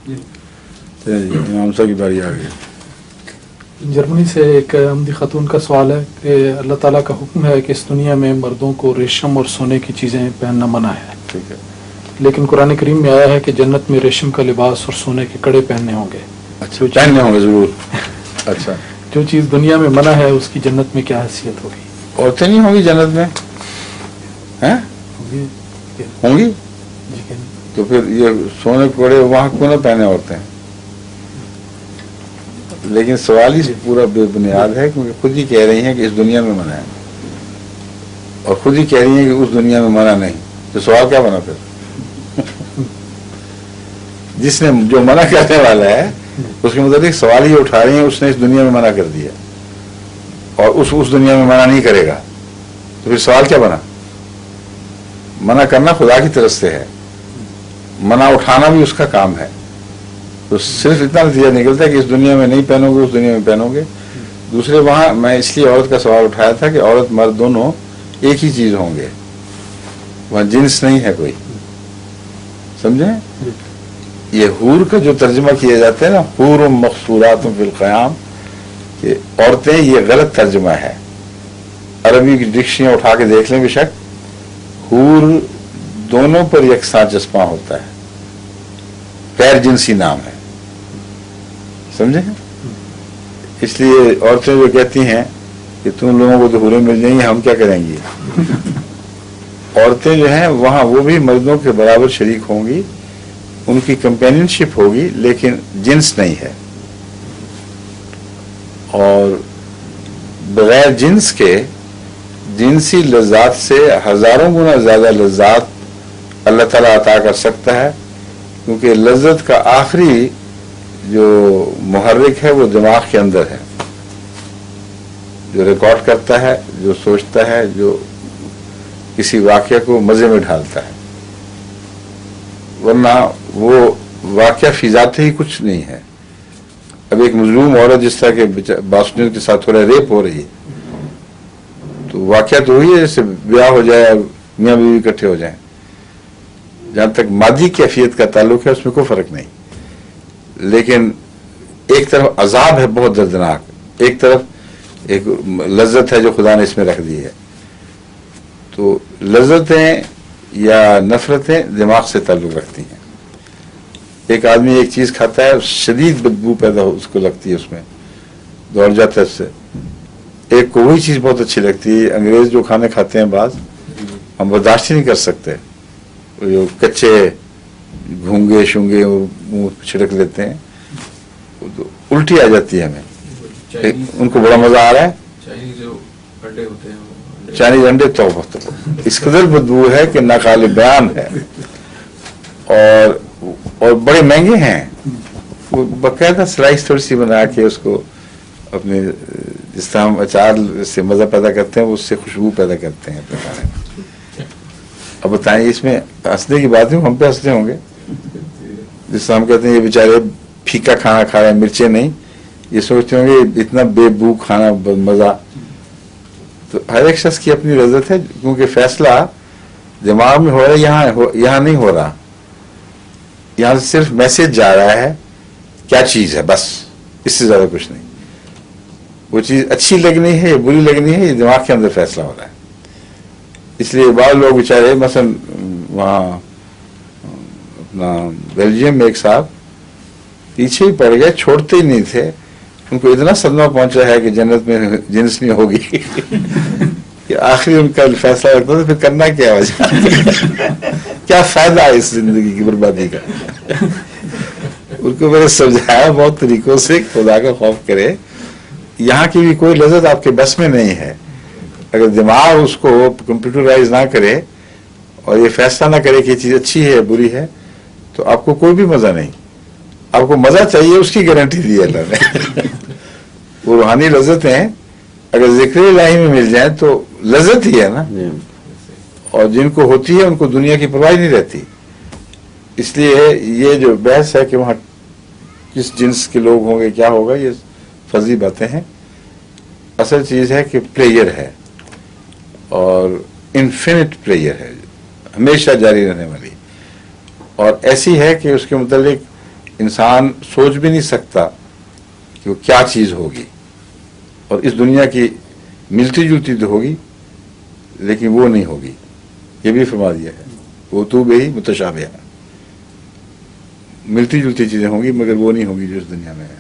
امام صاحب کی باری آ گئی. جرمنی سے ایک احمدی خاتون کا سوال ہے کہ اللہ تعالیٰ کا حکم ہے کہ اس دنیا میں مردوں کو ریشم اور سونے کی چیزیں پہننا منع ہے، ٹھیک ہے. لیکن قرآن کریم میں آیا ہے کہ جنت میں ریشم کا لباس اور سونے کے کڑے پہننے ہوں گے. اچھا پہننے ہوں گے ضرور. اچھا جو چیز دنیا میں منع ہے اس کی جنت میں کیا حیثیت ہوگی؟ عورتیں نہیں ہوں گی جنت میں؟ ہوں گی. تو پھر یہ سونے کوڑے وہاں کیوں نہ پہنے عورتیں؟ لیکن سوال ہی پورا بے بنیاد ہے، کیونکہ خود ہی کہہ رہی ہیں کہ اس دنیا میں منع ہے اور خود ہی کہہ رہی ہیں کہ اس دنیا میں منع نہیں. تو سوال کیا بنا پھر؟ جس نے جو منع کرنے والا ہے اس کے متعلق سوال ہی اٹھا رہی ہیں، اس نے اس دنیا میں منع کر دیا اور اس دنیا میں منع نہیں کرے گا، تو پھر سوال کیا بنا؟ منع کرنا خدا کی طرف سے ہے، منع اٹھانا بھی اس کا کام ہے. تو صرف اتنا نتیجہ نکلتا ہے کہ اس دنیا میں نہیں پہنو گے، اس دنیا میں پہنو گے. دوسرے وہاں میں اس لیے عورت کا سوال اٹھایا تھا کہ عورت مرد دونوں ایک ہی چیز ہوں گے، وہاں جنس نہیں ہے کوئی. سمجھیں؟ یہ حور کا جو ترجمہ کیا جاتا ہے نا، حور مقصورات فی القیام، کہ عورتیں، یہ غلط ترجمہ ہے. عربی کی ڈکشنریاں اٹھا کے دیکھ لیں بے شک، حور دونوں پر یکساں چسپاں ہوتا ہے، غیر جنسی نام ہے. سمجھے؟ اس لیے عورتیں جو کہتی ہیں کہ تم لوگوں کو تو حوریں مل جائیں گی، ہم کیا کریں گی؟ عورتیں جو ہیں وہاں وہ بھی مردوں کے برابر شریک ہوں گی، ان کی کمپینین شپ ہوگی، لیکن جنس نہیں ہے. اور بغیر جنس کے جنسی لذات سے ہزاروں گنا زیادہ لذات اللہ تعالیٰ عطا کر سکتا ہے، کیونکہ لذت کا آخری جو محرک ہے وہ دماغ کے اندر ہے، جو ریکارڈ کرتا ہے، جو سوچتا ہے، جو کسی واقعہ کو مزے میں ڈھالتا ہے. ورنہ وہ واقعہ فی ذات ہی کچھ نہیں ہے. اب ایک مظلوم عورت جس طرح کے باسٹین کے ساتھ تھوڑا ریپ ہو رہی ہے، تو واقعہ تو وہی ہے جیسے بیاہ ہو جائے اور میاں بیوی اکٹھے ہو جائیں. جہاں تک مادی کیفیت کا تعلق ہے اس میں کوئی فرق نہیں، لیکن ایک طرف عذاب ہے بہت دردناک، ایک طرف ایک لذت ہے جو خدا نے اس میں رکھ دی ہے. تو لذتیں یا نفرتیں دماغ سے تعلق رکھتی ہیں. ایک آدمی ایک چیز کھاتا ہے، شدید بدبو پیدا اس کو لگتی ہے، اس میں دوڑ جاتا ہے اس سے. ایک کو وہی چیز بہت اچھی لگتی ہے. انگریز جو کھانے کھاتے ہیں بعض، ہم برداشت ہی نہیں کر سکتے، جو کچے گھونگے شونگے منہ چھڑک لیتے ہیں، الٹی آ جاتی ہے ہمیں. ان کو بڑا مزہ آ رہا ہے. چائنیز انڈے تو اس قدر بدبو ہے کہ ناقابل بیان ہے، اور بڑے مہنگے ہیں. وہ باقاعدہ سلائس تھوڑی سی بنا کے اس کو اپنے جس طرح ہم اچار سے مزہ پیدا کرتے ہیں، وہ اس سے خوشبو پیدا کرتے ہیں اپنے کھانے میں. اب بتائیں اس میں ہنسنے کی بات ہے، ہم پہ ہنستے ہوں گے. جس طرح ہم کہتے ہیں یہ بیچارے پھیکا کھانا کھا رہے ہیں، مرچیں نہیں، یہ سوچتے ہوں گے اتنا بے بو کھانا مزہ. تو ہر ایک شخص کی اپنی لذت ہے، کیونکہ فیصلہ دماغ میں ہو رہا ہے، یہاں نہیں ہو رہا. یہاں سے صرف میسج جا رہا ہے کیا چیز ہے، بس اس سے زیادہ کچھ نہیں. وہ چیز اچھی لگنی ہے یا بری لگنی ہے، یہ دماغ کے اندر فیصلہ ہو رہا ہے. اس لیے بعض لوگ بیچارے مثلا وہاں اپنا بیلجیم میں ایک صاحب پیچھے ہی پڑ گئے، چھوڑتے ہی نہیں تھے. ان کو اتنا صدمہ پہنچا ہے کہ جنت میں جنس نہیں ہوگی کہ آخری ان کا فیصلہ رکھتا تھا پھر کرنا کیا وجہ کیا فائدہ ہے اس زندگی کی بربادی کا. ان کو میں نے سمجھایا بہت طریقوں سے، خدا کا خوف کرے. یہاں کی بھی کوئی لذت آپ کے بس میں نہیں ہے. اگر دماغ اس کو کمپیوٹرائز نہ کرے اور یہ فیصلہ نہ کرے کہ یہ چیز اچھی ہے بری ہے، تو آپ کو کوئی بھی مزہ نہیں. آپ کو مزہ چاہیے، اس کی گارنٹی دی ہے اللہ نے. وہ روحانی لذتیں اگر ذکر الہی میں مل جائیں تو لذت ہی ہے نا. اور جن کو ہوتی ہے ان کو دنیا کی پرواہ نہیں رہتی. اس لیے یہ جو بحث ہے کہ وہاں کس جنس کے لوگ ہوں گے، کیا ہوگا، یہ فرضی باتیں ہیں. اصل چیز ہے کہ پلیئر ہے، اور انفینٹ پلیئر ہے، ہمیشہ جاری رہنے والی، اور ایسی ہے کہ اس کے متعلق انسان سوچ بھی نہیں سکتا کہ وہ کیا چیز ہوگی، اور اس دنیا کی ملتی جلتی تو ہوگی لیکن وہ نہیں ہوگی، یہ بھی فرما دیا ہے، وہ تو بھی متشابہ، ملتی جلتی چیزیں ہوں گی مگر وہ نہیں ہوگی جو اس دنیا میں ہے۔